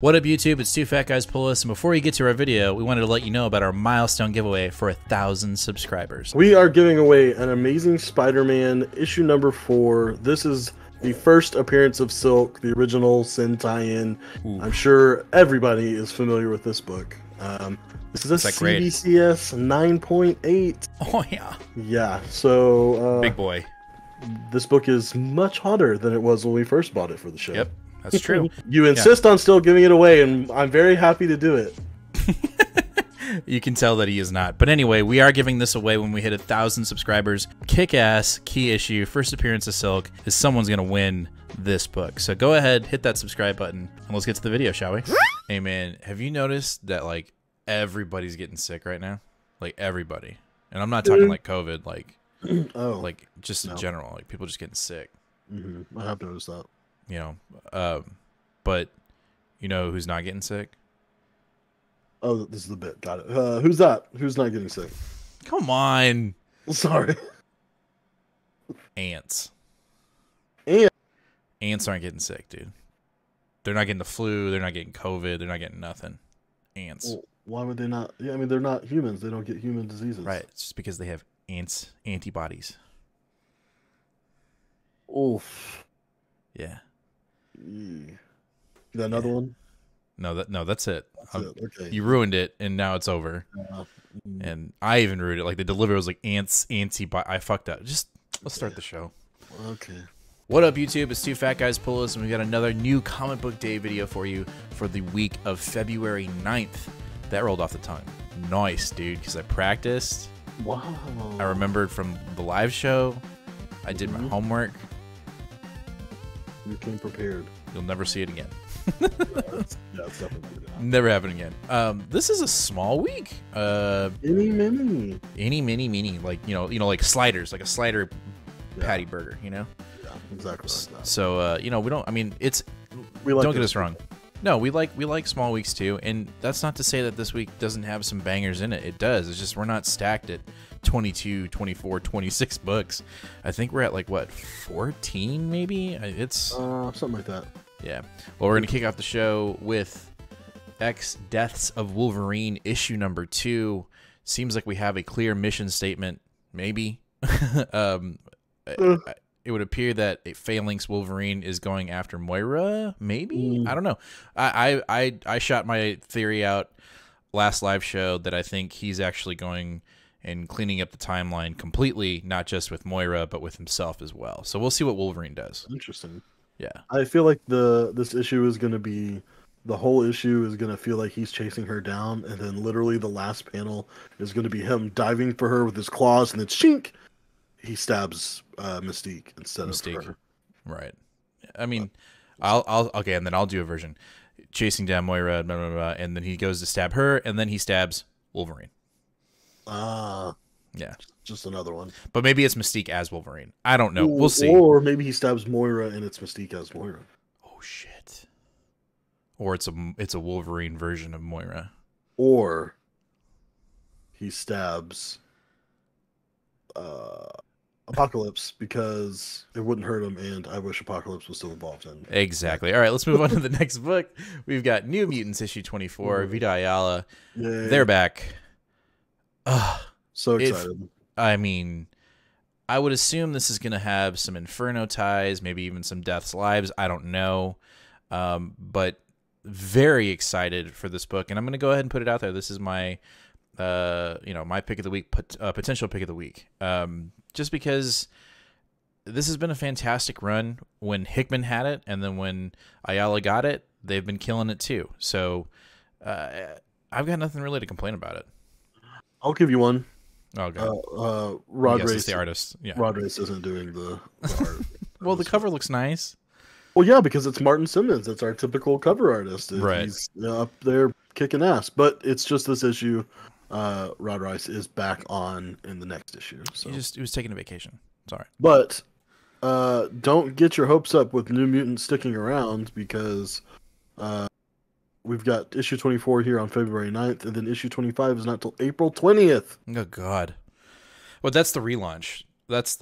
What up, YouTube? It's Two Fat Guys Pull Us, and before you get to our video, we wanted to let you know about our milestone giveaway for 1,000 subscribers. We are giving away an Amazing Spider-Man issue number 4. This is the first appearance of Silk, the original Sin tie-in. I'm sure everybody is familiar with this book. This is a CBCS 9.8. Oh, yeah. Yeah, so... big boy. This book is much hotter than it was when we first bought it for the show. Yep, that's true. You insist on still giving it away, and I'm very happy to do it. You can tell that he is not. But anyway, we are giving this away when we hit 1,000 subscribers. Kick-ass, key issue, first appearance of Silk, is someone's going to win this book. So go ahead, hit that subscribe button, and let's get to the video, shall we? Hey, man, have you noticed that, like, everybody's getting sick right now? Like, everybody. And I'm not talking, like, COVID, like, like just in general. Like, people just getting sick. I have noticed that. You know, but you know who's not getting sick? Oh, this is the bit. Got it. Who's that? Who's not getting sick? Come on. Sorry. Ants. Ants? Ants aren't getting sick, dude. They're not getting the flu. They're not getting COVID. They're not getting nothing. Ants. Well, why would they not? Yeah, I mean, they're not humans. They don't get human diseases. Right. It's just because they have antibodies. Oof. Yeah. You got another one? No, that's it. That's it. Okay. You ruined it, and now it's over. And I even ruined it. Like, the delivery was like antibody. I fucked up. Just let's start the show. Okay. What up, YouTube? It's Two Fat Guys Pull Us, and we got another new comic book day video for you for the week of February 9th. That rolled off the tongue. Nice, dude, because I practiced. Wow. I remembered from the live show. I did my homework. You came prepared. You'll never see it again. Yeah, it's definitely good. Never happen again. This is a small week. Any mini. Like, you know, like sliders, like a slider patty burger, you know? Yeah, exactly like that. So, you know, we don't, I mean, We like don't get us wrong. No, we like small weeks too, and that's not to say that this week doesn't have some bangers in it. It does. It's just we're not stacked at 22, 24, 26 books. I think we're at like what, 14 maybe? It's something like that. Yeah. Well, we're going to kick off the show with X Deaths of Wolverine issue number 2. Seems like we have a clear mission statement, maybe. It would appear that a Phalanx Wolverine is going after Moira, maybe? I don't know. I shot my theory out last live show that I think he's actually going and cleaning up the timeline completely, not just with Moira, but with himself as well. So we'll see what Wolverine does. Interesting. Yeah. I feel like this issue is going to be, the whole issue is going to feel like he's chasing her down, and then literally the last panel is going to be him diving for her with his claws, and then shink, he stabs Mystique instead of her. Right. I mean, I'll okay, and then I'll do a version, chasing down Moira, blah, blah, blah, and then he goes to stab her, and then he stabs Wolverine. Yeah. Just another one. But maybe it's Mystique as Wolverine. I don't know. We'll see. Or maybe he stabs Moira and it's Mystique as Moira. Oh shit. Or it's a Wolverine version of Moira. Or he stabs Apocalypse because it wouldn't hurt him, and I wish Apocalypse was still involved in. Exactly. All right, let's move on to the next book. We've got New Mutants issue 24. Vita Ayala. Yay. They're back. So excited. I mean, I would assume this is going to have some Inferno ties, maybe even some Death's Lives. I don't know. But very excited for this book. And I'm going to go ahead and put it out there. This is my, my pick of the week, potential pick of the week. Just because this has been a fantastic run when Hickman had it. And then when Ayala got it, they've been killing it too. So I've got nothing really to complain about it. I'll give you one. Oh god. Rod Race, the artist. Yeah. Rod Race isn't doing the art. Well, the cover looks nice. Well, yeah, because it's Martin Simmons. It's our typical cover artist. Right. He's up there kicking ass. But it's just this issue. Rod Rice is back on in the next issue. So He was taking a vacation. It's all right. But don't get your hopes up with New Mutants sticking around, because we've got issue 24 here on February 9th, and then issue 25 is not till April 20th. Oh god. Well, that's the relaunch. That's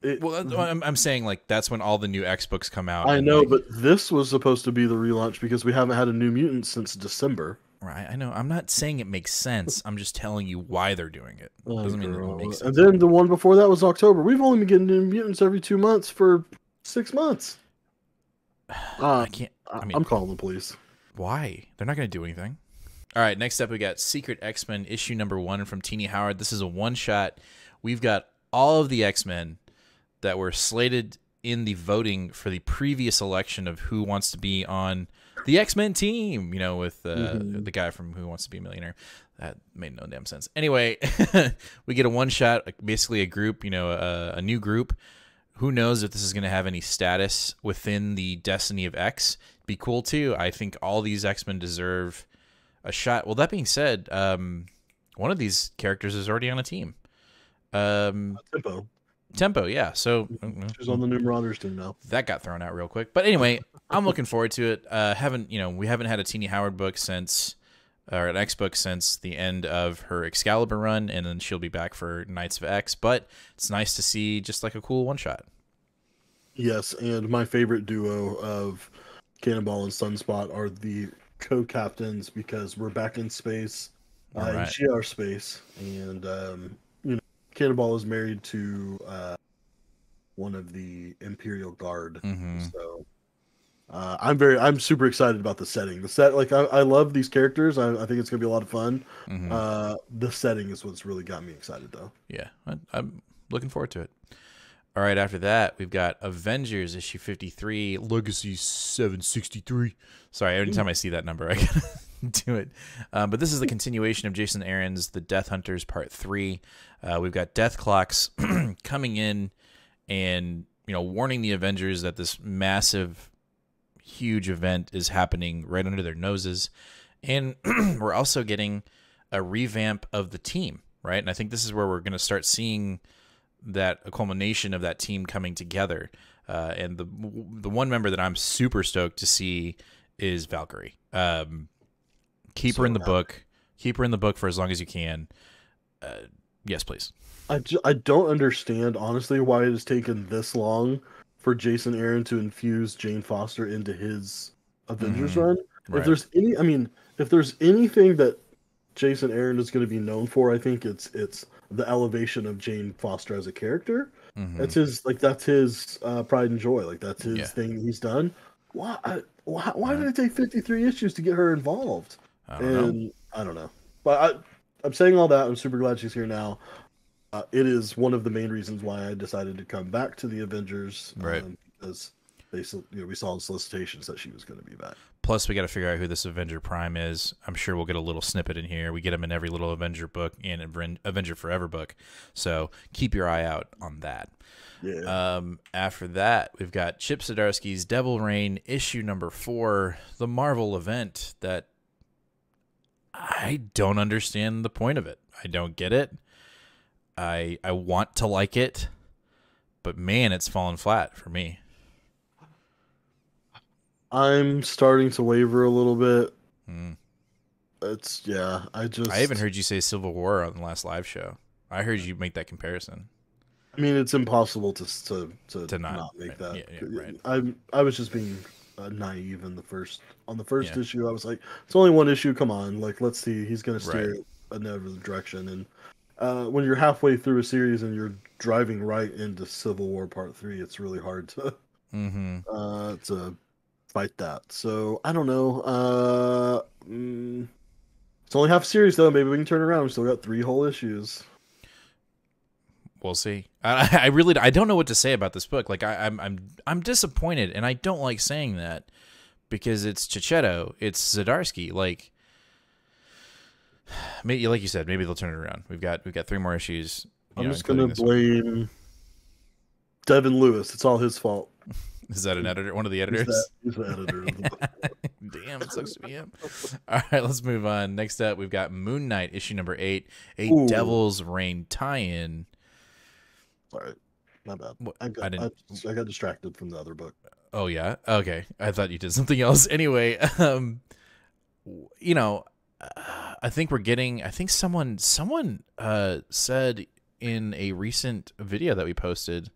I'm saying like that's when all the new X books come out. I and, know, like, but this was supposed to be the relaunch because we haven't had a New Mutant since December. right. I know. I'm not saying it makes sense. I'm just telling you why they're doing it. Oh, Doesn't mean it makes sense. And then the one before that was October. We've only been getting New Mutants every 2 months for 6 months. I can't. I mean, I'm calling the police. why? They're not going to do anything. All right. Next up, we got Secret X-Men issue #1 from Teenie Howard. This is a one-shot. We've got all of the X-Men that were slated in the voting for the previous election of who wants to be on the X-Men team, you know, with the guy from Who Wants to Be a Millionaire. That made no damn sense. Anyway, we get a one-shot, basically a group, you know, a new group. Who knows if this is going to have any status within the Destiny of X. Be cool, too. I think all these X-Men deserve a shot. Well, that being said, one of these characters is already on a team. Tempo, yeah. So she's on the New Marauders team now. That got thrown out real quick. But anyway, I'm looking forward to it. We haven't had a Teenie Howard book since, or an X book since the end of her Excalibur run, and then she'll be back for Knights of X. But it's nice to see just like a cool one shot. Yes, and my favorite duo of Cannonball and Sunspot are the co-captains because we're back in space, in GR space, and Cannonball is married to one of the Imperial Guard. So I'm super excited about the setting. The set, like I love these characters. I think it's gonna be a lot of fun. The setting is what's really got me excited, though. Yeah, I'm looking forward to it. All right, after that, we've got Avengers issue 53, Legacy 763. Sorry, every time I see that number, I gotta do it. But this is the continuation of Jason Aaron's The Death Hunters Part 3. We've got Death Clocks coming in and, you know, warning the Avengers that this massive, huge event is happening right under their noses. And we're also getting a revamp of the team, right? And I think this is where we're going to start seeing that a culmination of that team coming together. And the one member that I'm super stoked to see is Valkyrie. Keep her in the book. Keep her in the book for as long as you can. Yes, please. I don't understand, honestly, why it has taken this long for Jason Aaron to infuse Jane Foster into his Avengers run. Right. If there's anything that Jason Aaron is going to be known for, I think it's the elevation of Jane Foster as a character. That's his pride and joy. Like that's his thing he's done. Why did it take 53 issues to get her involved? I don't know. But I'm saying all that. I'm super glad she's here now. It is one of the main reasons why I decided to come back to the Avengers, right? Because we saw in solicitations that she was going to be back. Plus, we got to figure out who this Avenger Prime is. I'm sure we'll get a little snippet in here. We get him in every little Avenger book and Avenger Forever book. So keep your eye out on that. Yeah. After that, we've got Chip Zdarsky's Devil Reign issue #4, the Marvel event that I don't understand the point of it. I don't get it. I want to like it, but man, it's fallen flat for me. I'm starting to waver a little bit. I even heard you say Civil War on the last live show. I heard you make that comparison. I mean, it's impossible to not make that. Yeah, right. I was just being naive on the first issue. I was like, it's only one issue. Come on, like let's see. He's going to steer another direction. And when you're halfway through a series and you're driving right into Civil War Part 3, it's really hard to fight that. So I don't know. It's only half a series though. Maybe we can turn around. We still got 3 whole issues. We'll see. I don't know what to say about this book. Like I'm disappointed, and I don't like saying that because it's Checchetto, it's Zdarsky. Like you said, maybe they'll turn it around. We've got 3 more issues. I'm just gonna blame Devin Lewis. It's all his fault. Is that an editor? One of the editors? He's the editor. Damn, it sucks to be him. All right, let's move on. Next up, we've got Moon Knight, issue #8, Devil's Reign tie-in. Sorry, my bad. I got distracted from the other book. Oh yeah, okay. I thought you did something else. Anyway, I think we're getting. I think someone said in a recent video that we posted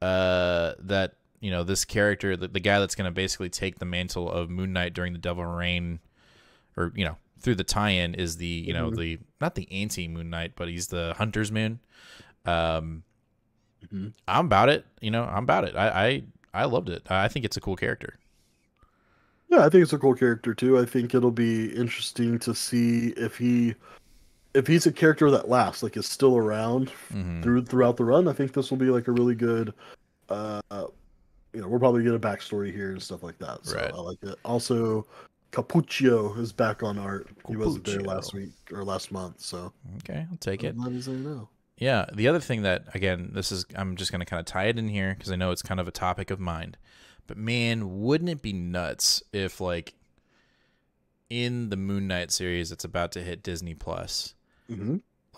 that this character, the guy that's going to basically take the mantle of Moon Knight during the Devil Reign, or through the tie-in, is the the not the anti-Moon Knight, but he's the Hunter's Moon. I'm about it. I'm about it. I loved it. I think it's a cool character. Yeah, I think it's a cool character too. I think it'll be interesting to see if he's a character that lasts, like is still around throughout the run. I think this will be like a really good. We'll probably get a backstory here and stuff like that. So I like it. Also, Capuccio is back on art. He wasn't there last week or last month, so okay, I'll take it. He's there now. Yeah, the other thing that, again, I'm just going to kind of tie it in here because I know it's kind of a topic of mind. But man, wouldn't it be nuts if, like, in the Moon Knight series that's about to hit Disney Plus,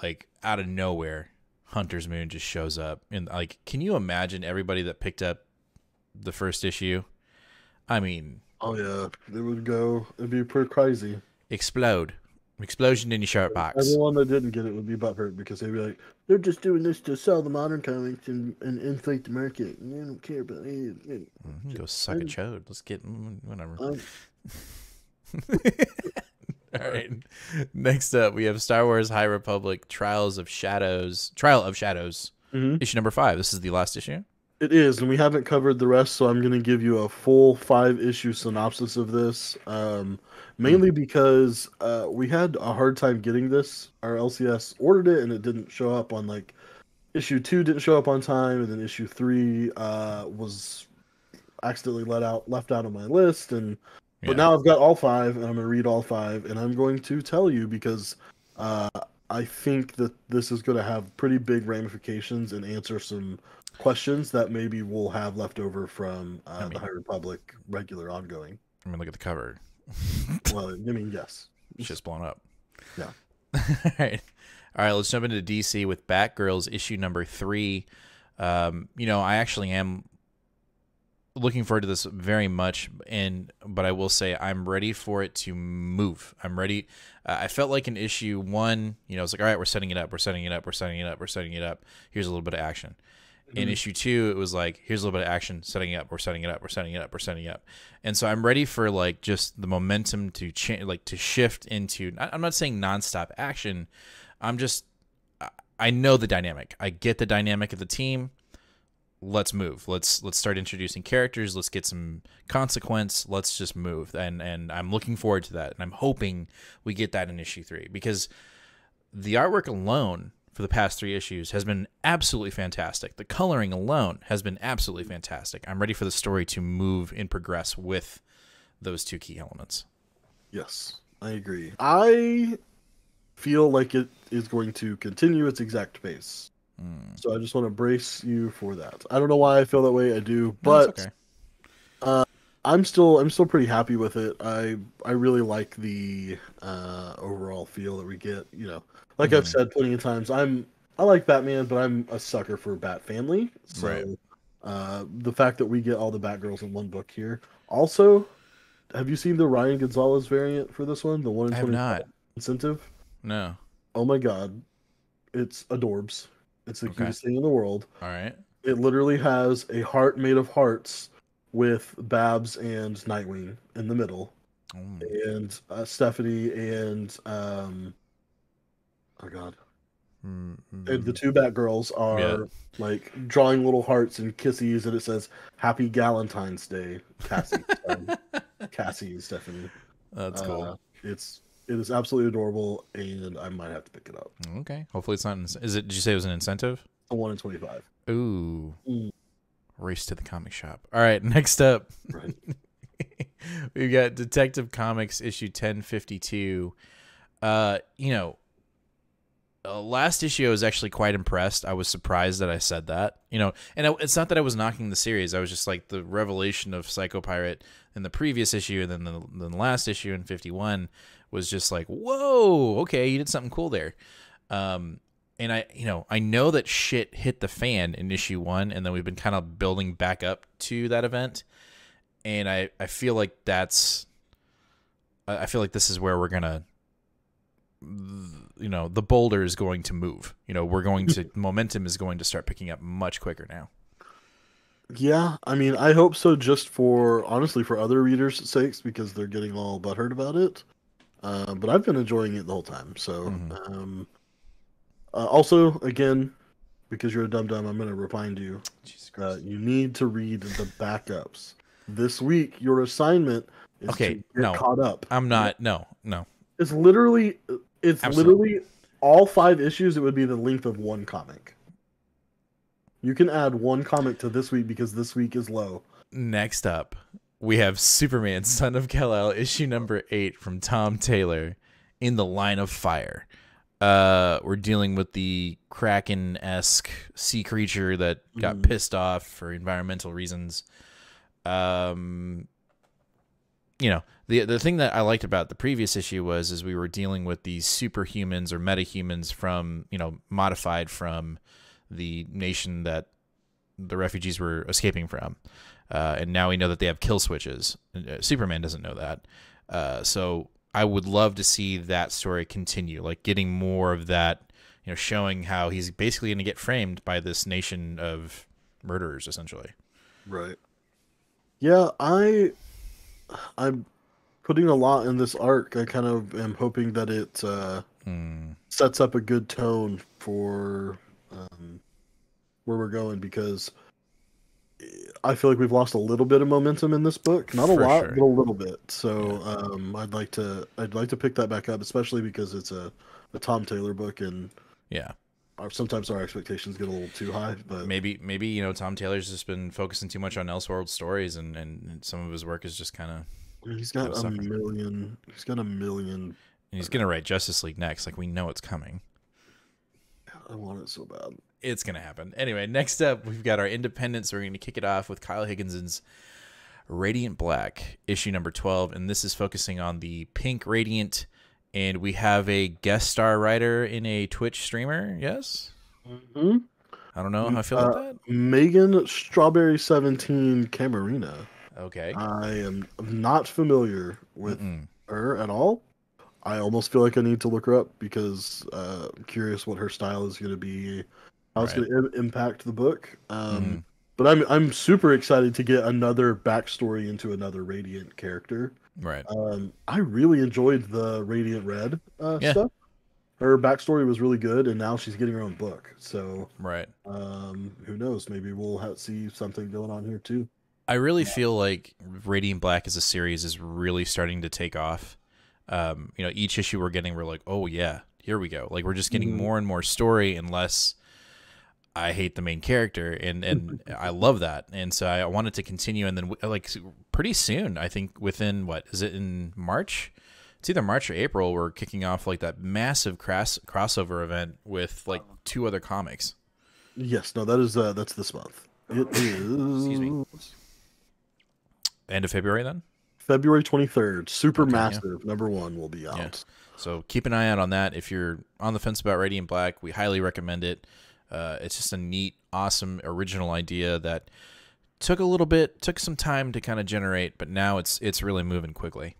like out of nowhere, Hunter's Moon just shows up, and like, can you imagine everybody that picked up the first issue? I mean, oh yeah, it'd be pretty crazy. Explosion in your shirt box. Everyone that didn't get it would be butthurt because they'd be like, they're just doing this to sell the modern comics and inflate the market. And they don't care about it. Go suck a chode. Let's get whatever. All right. Next up, we have Star Wars High Republic Trial of Shadows, issue number 5. This is the last issue. It is, and we haven't covered the rest, so I'm going to give you a full 5-issue synopsis of this. Mainly because we had a hard time getting this. Our LCS ordered it, and it didn't show up on, like, issue 2 didn't show up on time, and then issue 3 was accidentally left out of my list, but now I've got all 5, and I'm going to read all 5, and I'm going to tell you because I think that this is going to have pretty big ramifications and answer some questions that maybe we'll have left over from the High Republic regular ongoing. I mean, look at the cover. Well, I mean, yes. It's just blown up. Yeah. All right, let's jump into DC with BATGIRLS issue number 3. I actually am looking forward to this very much, but I will say I'm ready for it to move. I'm ready. I felt like in issue 1, it's like, all right, we're setting it up. Here's a little bit of action. In issue 2, it was like, here's a little bit of action, setting it up. And so I'm ready for like just the momentum to change, like to shift into. I'm not saying nonstop action. I know the dynamic. I get the dynamic of the team. Let's move. Let's start introducing characters. Let's get some consequence. Let's just move. And I'm looking forward to that. And I'm hoping we get that in issue 3 because the artwork alone for the past 3 issues has been absolutely fantastic. The coloring alone has been absolutely fantastic. I'm ready for the story to move and progress with those 2 key elements. Yes, I agree. I feel like it is going to continue its exact pace. So I just want to brace you for that. I don't know why I feel that way. I do, but okay. I'm still pretty happy with it. I really like the overall feel that we get. Like I've said plenty of times, I like Batman, but I'm a sucker for Bat Family. So the fact that we get all the Batgirls in one book here. Also, have you seen the Ryan Gonzalez variant for this one? The 1 in 25 incentive? No. Oh my god, it's adorbs. It's the cutest thing in the world. All right. It literally has a heart made of hearts with Babs and Nightwing in the middle, and Stephanie and oh god, and the 2 Batgirls are like drawing little hearts and kissies, and it says "Happy Galentine's Day, Cassie." Cassie and Stephanie. That's cool. It is absolutely adorable, and I might have to pick it up. Okay. Hopefully it's not. Did you say it was an incentive? A 1 in 25. Ooh. Race to the comic shop. All right. Next up, we've got Detective Comics issue 1052. Last issue I was actually quite impressed. I was surprised that I said that. And it's not that I was knocking the series. I was just like the revelation of Psycho Pirate in the previous issue, and then the last issue in 51 was just like, whoa, okay, you did something cool there. And I know that shit hit the fan in issue 1, and then we've been kind of building back up to that event. And I feel like this is where we're gonna, the boulder is going to move. Momentum is going to start picking up much quicker now. Yeah, I mean, I hope so just for, honestly, for other readers' sakes, because they're getting all butthurt about it. But I've been enjoying it the whole time. So, Hmm. also, again, because you're a dum dum, I'm going to remind you, Jesus Christ. you need to read the backups. This week, your assignment is Okay, to get no, caught up. I'm not. No, no, It's literally, it's absolutely. literally all 5 issues. It would be the length of one comic. You can add one comic to this week because this week is low. Next up, we have Superman, Son of Kal-El, issue number 8 from Tom Taylor, In the Line of Fire. We're dealing with the Kraken-esque sea creature that got pissed off for environmental reasons. You know, the thing that I liked about the previous issue was we were dealing with these superhumans or metahumans from, modified from the nation that the refugees were escaping from. And now we know that they have kill switches. Superman doesn't know that. So I would love to see that story continue, like getting more of that, showing how he's basically going to get framed by this nation of murderers, essentially. Right. Yeah, I'm putting a lot in this arc. I kind of am hoping that it sets up a good tone for where we're going, because I feel like we've lost a little bit of momentum in this book. Not a For lot, sure. but a little bit. So Yeah. I'd like to pick that back up, especially because it's a Tom Taylor book, and Yeah. sometimes our expectations get a little too high. But Maybe Tom Taylor's just been focusing too much on Elseworld stories, and some of his work is just kind I mean, of suffering. He's got a million. And he's gonna write Justice League next. Like, we know it's coming. I want it so bad. It's gonna happen. Anyway, next up we've got our Independence. We're gonna kick it off with Kyle Higginson's Radiant Black, issue number 12, and this is focusing on the Pink Radiant. And we have a guest star writer in a Twitch streamer. Yes, Hmm. I don't know how I feel about that. Megan Strawberry 17 Camarina. Okay. I am not familiar with Mm-mm. her at all. I almost feel like I need to look her up because I'm curious what her style is going to be, how it's Right. going to impact the book. Mm-hmm. But I'm super excited to get another backstory into another Radiant character. Right. I really enjoyed the Radiant Red Yeah. stuff. Her backstory was really good, and now she's getting her own book. So Right. who knows? Maybe we'll see something going on here too. I really feel like Radiant Black as a series is really starting to take off. Each issue we're getting, we're like, oh yeah, here we go. Like, we're just getting more and more story and less I hate the main character, and I love that. And so I want it to continue. And then like pretty soon, I think within, what is it, in March? It's either March or April, we're kicking off like that massive crossover event with like 2 other comics. Yes, no, that's this month. It is. Excuse me. End of February then? February 23rd. Super Okay, yeah. massive. Number 1 will be out. Yeah. So keep an eye out on that. If you're on the fence about Radiant Black, we highly recommend it. It's just a neat, awesome, original idea that took some time to kind of generate, but now it's really moving quickly.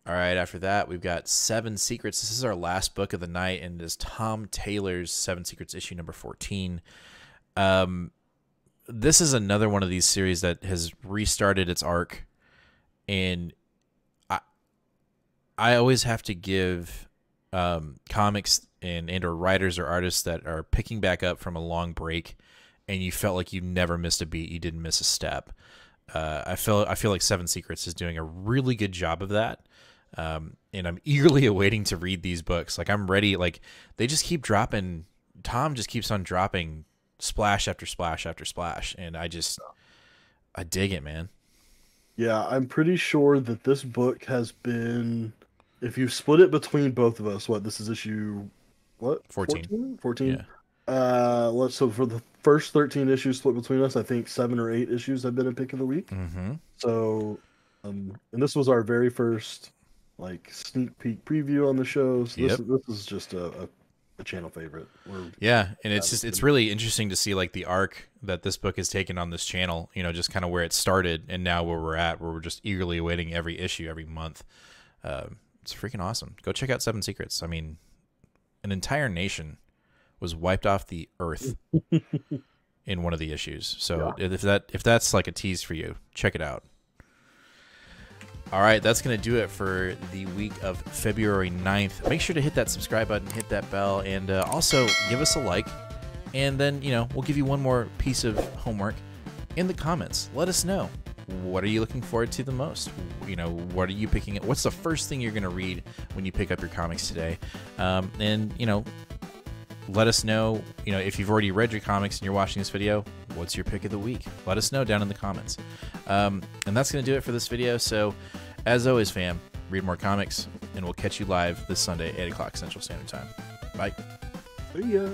All right, after that, we've got 7 Secrets. This is our last book of the night, and it is Tom Taylor's 7 Secrets, issue number 14. This is another one of these series that has restarted its arc, and I always have to give comics and or writers or artists that are picking back up from a long break, and you felt like you never missed a beat, you didn't miss a step. I feel like 7 Secrets is doing a really good job of that. And I'm eagerly awaiting to read these books. Like, I'm ready. Like, they just keep dropping. Tom just keeps on dropping splash after splash after splash, and I dig it, man. Yeah, I'm pretty sure that this book has been, if you split it between both of us, this is issue, what? 14. 14? Yeah. So for the first 13 issues split between us, I think 7 or 8 issues have been a pick of the week. Mm-hmm. So, and this was our very first like sneak peek preview on the show. So Yep. this is just a channel favorite. Yeah, and it's really interesting to see like the arc that this book has taken on this channel, just kind of where it started and now where we're at, where we're just eagerly awaiting every issue every month. It's freaking awesome. Go check out 7 Secrets. I mean, an entire nation was wiped off the earth in one of the issues. So if that's like a tease for you, check it out. All right, that's going to do it for the week of February 9th. Make sure to hit that subscribe button, hit that bell, and also give us a like. And then, we'll give you one more piece of homework in the comments. Let us know. What are you looking forward to the most? What are you picking up? What's the first thing you're going to read when you pick up your comics today? And let us know, if you've already read your comics and you're watching this video, what's your pick of the week? Let us know down in the comments. And that's going to do it for this video. So, as always, fam, read more comics, and we'll catch you live this Sunday, 8 o'clock Central Standard Time. Bye. See ya.